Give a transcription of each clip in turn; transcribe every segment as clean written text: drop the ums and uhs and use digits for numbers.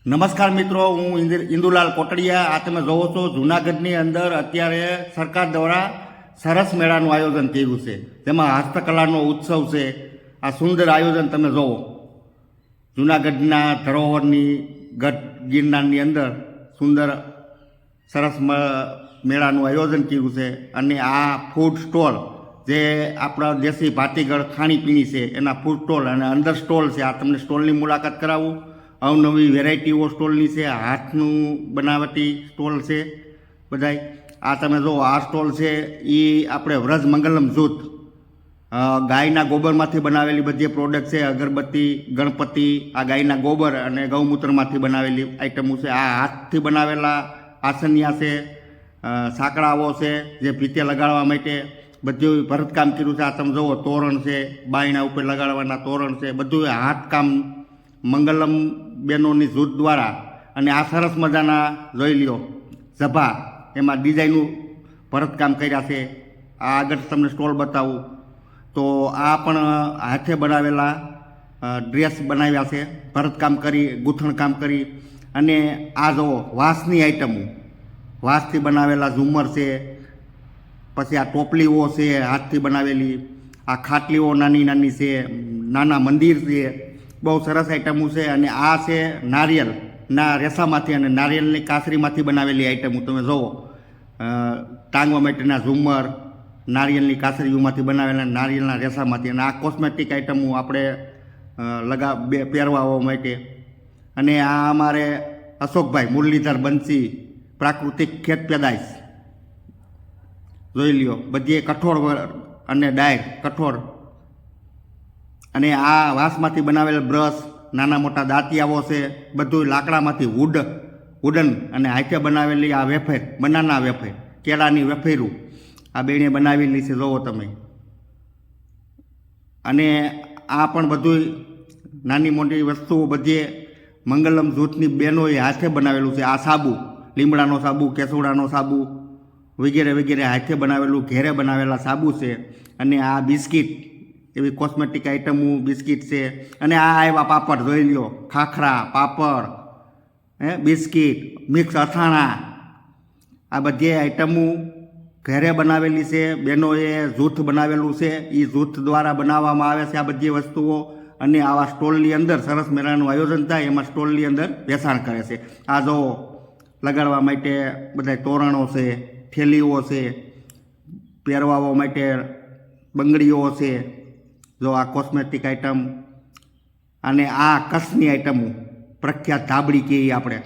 નમસ્કાર મિત્રો, હું ઇન્દુલાલ કોટડિયા. આ તમે જોવો છો જૂનાગઢની અંદર અત્યારે સરકાર દ્વારા સરસ મેળાનું આયોજન કર્યું છે, જેમાં હસ્તકલાનો ઉત્સવ છે. આ સુંદર આયોજન તમે જોવો. જૂનાગઢના ધરોહરની ગઢ ગિરનારની અંદર સુંદર સરસ મેળાનું આયોજન કર્યું છે. અને આ ફૂડ સ્ટોલ જે આપણા દેશી ભાતીગળ ખાણીપીણી છે એના ફૂડ સ્ટોલ અને અંદર સ્ટોલ છે. આ તમને સ્ટોલની મુલાકાત કરાવું. અવનવી વેરાયટીઓ સ્ટોલની છે. હાથનું બનાવટી સ્ટોલ છે બધાય. આ તમે જો આ સ્ટોલ છે એ આપણે વ્રજ મંગલમ જૂથ ગાયના ગોબરમાંથી બનાવેલી બધી પ્રોડક્ટ છે. અગરબત્તી, ગણપતિ, આ ગાયના ગોબર અને ગૌમૂત્રમાંથી બનાવેલી આઈટમો છે. આ હાથથી બનાવેલા આસનિયા છે, સાંકળાઓ છે જે ભીતે લગાડવા માટે બધું ભરતકામ કર્યું છે. આ તમે જુઓ તોરણ છે, બાયણા ઉપર લગાડવાના તોરણ છે, બધું હાથકામ મંગલમ બહેનોની જૂથ દ્વારા. અને આ સરસ મજાના જોઈ લ્યો ઝભા, એમાં ડિઝાઇનનું ભરતકામ કર્યા છે. આ આગળ તમને સ્ટોલ બતાવું તો આ પણ હાથે બનાવેલા ડ્રેસ બનાવ્યા છે, ભરતકામ કરી, ગૂંથણકામ કરી. અને આ જુઓ વાંસની આઈટમો, વાંસથી બનાવેલા ઝુમ્મર છે, પછી આ ટોપલીઓ છે હાથથી બનાવેલી, આ ખાટલીઓ નાની નાની છે, નાના મંદિર છે, બહુ સરસ આઈટમો છે. અને આ છે નારિયેલના રેસામાંથી અને નારિયેલની કાસરીમાંથી બનાવેલી આઈટમો. તમે જુઓ ટાંગવા માટેના ઝુમ્મર નારિયેલની કાસરીઓમાંથી બનાવેલા, નારિયેલના રેસામાંથી. અને આ કોસ્મેટિક આઈટમો આપણે પહેરવા માટે. અને આ અમારે અશોકભાઈ મુરલીધર બંસી પ્રાકૃતિક ખેત પેદાઈશ જોઈ લ્યો, બધી કઠોળ અને ડાયર કઠોળ. અને આ વાંસમાંથી બનાવેલ બ્રશ, નાના મોટા દાંતિયાઓ છે, બધું લાકડામાંથી વુડન અને હાથે બનાવેલી આ વેફર, બનાના વેફર, કેળાની વેફેરું આ બેને બનાવેલી છે જોવો તમે. અને આ પણ બધું નાની મોટી વસ્તુઓ બધી મંગલમ જૂથની બહેનોએ હાથે બનાવેલું છે. આ સાબુ, લીમડાનો સાબુ, કેસુડાનો સાબુ વગેરે વગેરે હાથે બનાવેલું, ઘેરે બનાવેલા સાબુ છે. અને આ બિસ્કિટ, એવી કોસ્મેટિક આઈટમો બિસ્કિટ છે. અને આ આવ્યા પાપડ જોઈ લ્યો, ખાખરા, પાપડ, બિસ્કિટ, મિક્સ અથાણા, આ બધી આઈટમો ઘરે બનાવેલી છે. બહેનોએ જૂથ બનાવેલું છે, એ જૂથ દ્વારા બનાવવામાં આવે છે આ બધી વસ્તુઓ. અને આવા સ્ટોલની અંદર સરસ મેળાનું આયોજન થાય, એમાં સ્ટોલની અંદર વેચાણ કરે છે. આ જો લગાડવા માટે બધા તોરણો છે, થેલીઓ છે, પહેરવાઓ માટે બંગડીઓ છે. જો આ કોસ્મેટિક આઈટમ. અને આ કચ્છની આઈટમો પ્રખ્યાત ધાબળી કહીએ આપણે,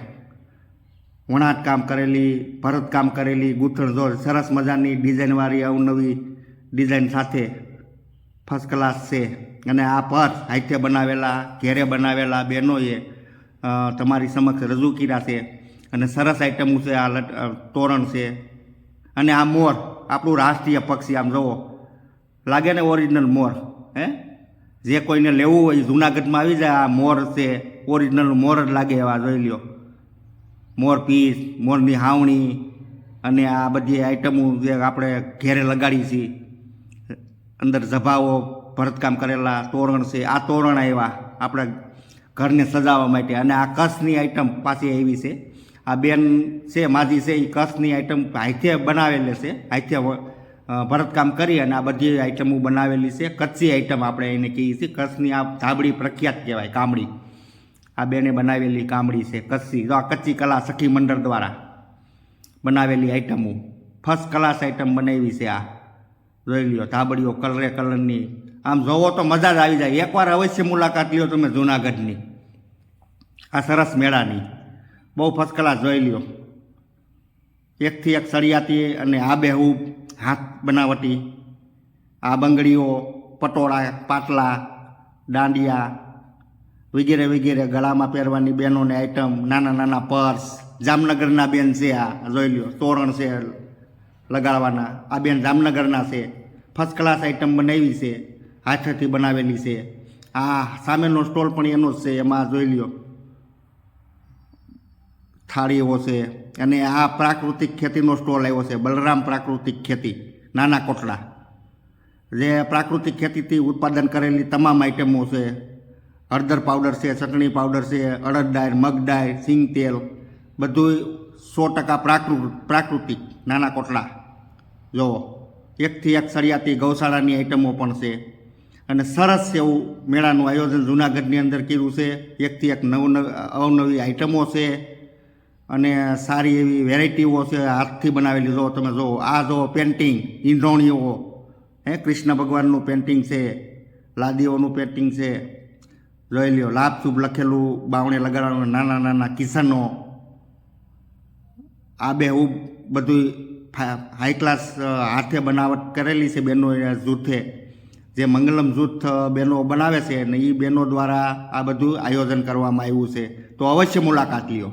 વણાટ કામ કરેલી, ભરતકામ કરેલી, ગૂંથણ જો સરસ મજાની ડિઝાઇનવાળી અવનવી ડિઝાઇન સાથે ફર્સ્ટ ક્લાસ છે. અને આ પર્સ હાથે બનાવેલા, ઘેરે બનાવેલા બહેનોએ તમારી સમક્ષ રજૂ કર્યા છે. અને સરસ આઈટમો છે. આ તોરણ છે. અને આ મોર, આપણું રાષ્ટ્રીય પક્ષી, આમ જુઓ લાગે ને ઓરિજિનલ મોર. જે કોઈને લેવું હોય જૂનાગઢમાં આવી જાય. આ મોર છે, ઓરિજિનલ મોર જ લાગે એવા જોઈ લ્યો. મોર પીસ, મોરની હાવણી અને આ બધી આઈટમો જે આપણે ઘેરે લગાડી છીએ. અંદર ઝભાઓ ભરતકામ કરેલા તોરણ છે. આ તોરણ આવ્યા આપણે ઘરને સજાવવા માટે. અને આ કચ્છની આઈટમ પાછી આવી છે. આ બેન છે માજી છે, એ કચ્છની આઈટમ હાથે બનાવેલી છે, હાથે ભરતકામ કરી અને આ બધી આઈટમો બનાવેલી છે. કચ્છી આઈટમ આપણે એને કહીએ છીએ. કચ્છની આ ધાબળી પ્રખ્યાત કહેવાય, કામડી. આ બેને બનાવેલી કામડી છે કચ્છી. જો આ કચ્છી કલા સખી મંડળ દ્વારા બનાવેલી આઈટમો ફર્સ્ટ ક્લાસ આઈટમ બનાવી છે. આ જોઈ લ્યો ધાબળીઓ કલરે કલરની. આમ જોવો તો મજા જ આવી જાય. એકવાર અવશ્ય મુલાકાત લ્યો તમે જૂનાગઢની આ સરસ મેળાની. બહુ ફર્સ્ટ ક્લાસ જોઈ લ્યો. એકથી એક સળિયાતી અને આબેહૂબ હાથ બનાવટી આ બંગડીઓ, પટોળા, પાટલા, દાંડિયા વગેરે વગેરે ગળામાં પહેરવાની બહેનોની આઈટમ, નાના નાના પર્સ. જામનગરના બેન છે, આ જોઈ લ્યો તોરણ છે લગાડવાના. આ બેન જામનગરના છે. ફર્સ્ટ ક્લાસ આઈટમ બનાવી છે, હાથેથી બનાવેલી છે. આ સામેનો સ્ટોલ પણ એનો જ છે. એમાં જોઈ લ્યો થાળીઓ છે. અને આ પ્રાકૃતિક ખેતીનો સ્ટોલ આવ્યો છે, બલરામ પ્રાકૃતિક ખેતી, નાના કોટડા, જે પ્રાકૃતિક ખેતીથી ઉત્પાદન કરેલી તમામ આઈટમો છે. હળદર પાવડર છે, ચટણી પાવડર છે, અડદ દાળ, મગ દાળ, સિંગ તેલ, બધું 100% પ્રાકૃતિક નાના કોટલા. જો એકથી એક સળિયાતી ગૌશાળાની આઈટમો પણ છે અને સરસ એવું મેળાનું આયોજન જૂનાગઢની અંદર કર્યું છે. એકથી એક અવનવી આઈટમો છે અને સારી એવી વેરાયટીઓ છે, હાથથી બનાવેલી. જો તમે જુઓ, આ જો પેન્ટિંગ, ઈંધોણીઓ, કૃષ્ણ ભગવાનનું પેન્ટિંગ છે, લાદીઓનું પેન્ટિંગ છે. જોઈ લ્યો, લાભ શુભ લખેલું, બાવણે લગાડવાનું નાના નાના કિસનો, આબેહૂબ બધું હાઈ ક્લાસ હાથે બનાવટ કરેલી છે બહેનો જૂથે, જે મંગલમ જૂથ બહેનો બનાવે છે અને એ બહેનો દ્વારા આ બધું આયોજન કરવામાં આવ્યું છે. તો અવશ્ય મુલાકાત લ્યો.